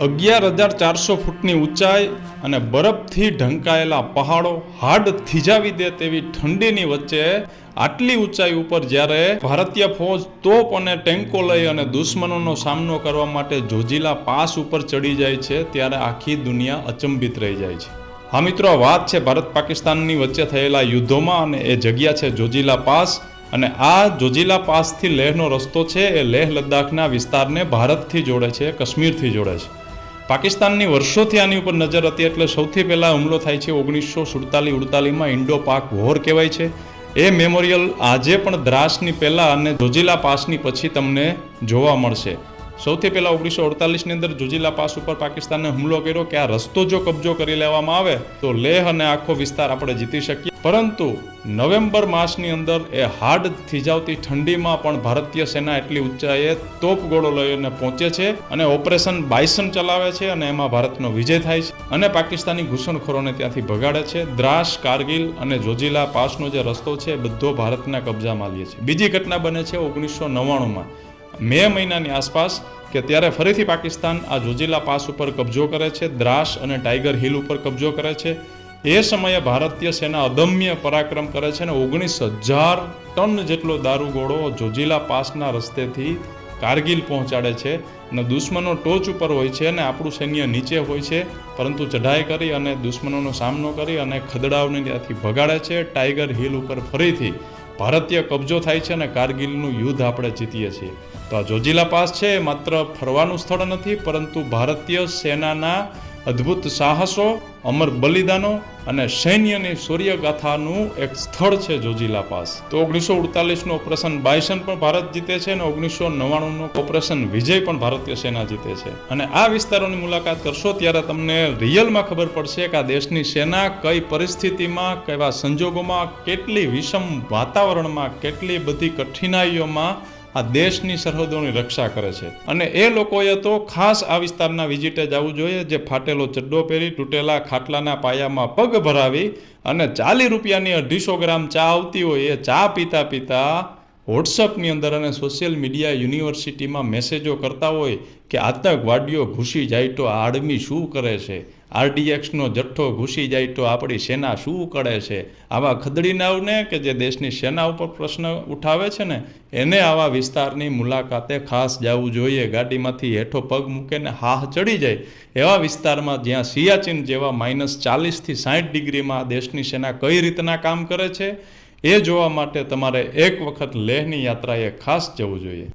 11,400 ફૂટની ઊંચાઈ અને બરફથી ઢંકાયેલા પહાડો હાડ થીજાવી દે તેવી ઠંડીની વચ્ચે આટલી ઊંચાઈ ઉપર જ્યારે ભારતીય ફૌજ તોપ અને ટેન્કો લઈ અને દુશ્મનોનો સામનો કરવા માટે જોજીલા પાસ ઉપર ચડી જાય છે ત્યારે આખી દુનિયા અચંબિત રહી જાય છે। હા મિત્રો, આ વાત છે ભારત પાકિસ્તાનની વચ્ચે થયેલા યુદ્ધોમાં અને એ જગ્યા છે જોજીલા પાસ। અને આ જોજીલા પાસથી લેહનો રસ્તો છે એ લેહ લદ્દાખના વિસ્તારને ભારતથી જોડે છે, કાશ્મીરથી જોડે છે। પાકિસ્તાનની વર્ષોથી આની ઉપર નજર હતી એટલે સૌથી પહેલાં હુમલો થાય છે 1947-48માં ઇન્ડો પાક વોર કહેવાય છે। એ મેમોરિયલ આજે પણ દ્રાસની પહેલાં અને જોજીલા પાસની પછી તમને જોવા મળશે। સૌથી પહેલાં 1948ની અંદર જોજીલા પાસ ઉપર પાકિસ્તાને હુમલો કર્યો કે આ રસ્તો જો કબજો કરી લેવામાં આવે તો લેહ અને આખો વિસ્તાર આપણે જીતી શકીએ, પરંતુ નવેમ્બર માસની અંદર એ હાડ થીજાવતી ઠંડીમાં પણ ભારતીય સેના એટલી ઊંચાઈએ તોપગોળો લઈને પહોંચે છે અને ઓપરેશન બાયસન ચલાવે છે અને એમાં ભારતનો વિજય થાય છે અને પાકિસ્તાની ઘૂસણખોરોને ત્યાંથી ભગાડે છે। દ્રાસ, કારગિલ અને જોજીલા પાસનો જે રસ્તો છે એ બધો ભારતના કબજામાં લે છે। બીજી ઘટના બને છે 1999માં મે મહિનાની આસપાસ કે ત્યારે ફરીથી પાકિસ્તાન આ જોજીલા પાસ ઉપર કબજો કરે છે, દ્રાસ અને ટાઈગર હિલ ઉપર કબજો કરે છે। એ સમયે ભારતીય સેના અદમ્ય પરાક્રમ કરે છે અને 19,000 ટન જેટલો દારૂગોળો જોજીલા પાસના રસ્તેથી કારગિલ પહોંચાડે છે અને દુશ્મનો ટોચ ઉપર હોય છે અને આપણું સૈન્ય નીચે હોય છે, પરંતુ ચઢાઈ કરી અને દુશ્મનોનો સામનો કરી અને ખદડાઓને ત્યાંથી ભગાડે છે। ટાઈગર હિલ ઉપર ફરીથી ભારતીય કબજો થાય છે અને કારગિલનું યુદ્ધ આપણે જીતીએ છીએ। તો આ જોજીલા પાસ છે એ માત્ર ફરવાનું સ્થળ નથી, પરંતુ ભારતીય સેનાના અદ્ભુત સાહસો, અમર બલિદાનો અને સૈન્યની શૌર્યગાથાનું એક સ્થળ છે જોજીલા પાસ। તો 1948નું ઓપરેશન બાયસન પણ ભારત જીતે છે અને 1999નું ઓપરેશન વિજય પણ ભારતીય સેના જીતે છે। અને આ વિસ્તારોની મુલાકાત કરશો ત્યારે તમને રિયલમાં ખબર પડશે કે આ દેશની સેના કઈ પરિસ્થિતિમાં, કેવા સંજોગોમાં, કેટલી વિષમ વાતાવરણમાં, કેટલી બધી કઠિનાઈઓમાં આ દેશની સરહદોની રક્ષા કરે છે। અને એ લોકોએ તો ખાસ આ વિસ્તારના વિઝિટે જવું જોઈએ, જે ફાટેલો ચડ્ડો પહેરી, તૂટેલા ખાટલાના પાયામાં પગ ભરાવી અને 40 રૂપિયાની 250 ગ્રામ ચા આવતી હોય એ ચા પીતા પીતા વોટ્સઅપની અંદર અને સોશિયલ મીડિયા યુનિવર્સિટીમાં મેસેજો કરતા હોય કે આતંકવાદીઓ ઘૂસી જાય તો આ આર્મી શું કરે છે, RDXનો જથ્થો ઘૂસી જાય તો આપણી સેના શું કરે છે। આવા ખદડીનાઓને કે જે દેશની સેના ઉપર પ્રશ્ન ઉઠાવે છે ને, એને આવા વિસ્તારની મુલાકાતે ખાસ જવું જોઈએ। ગાડીમાંથી હેઠો પગ મૂકીને હાહ ચડી જાય એવા વિસ્તારમાં જ્યાં સિયાચીન જેવા -40થી 60 ડિગ્રીમાં દેશની સેના કઈ રીતના કામ કરે છે એ જોવા માટે તમારે એક વખત લેહની યાત્રાએ ખાસ જવું જોઈએ।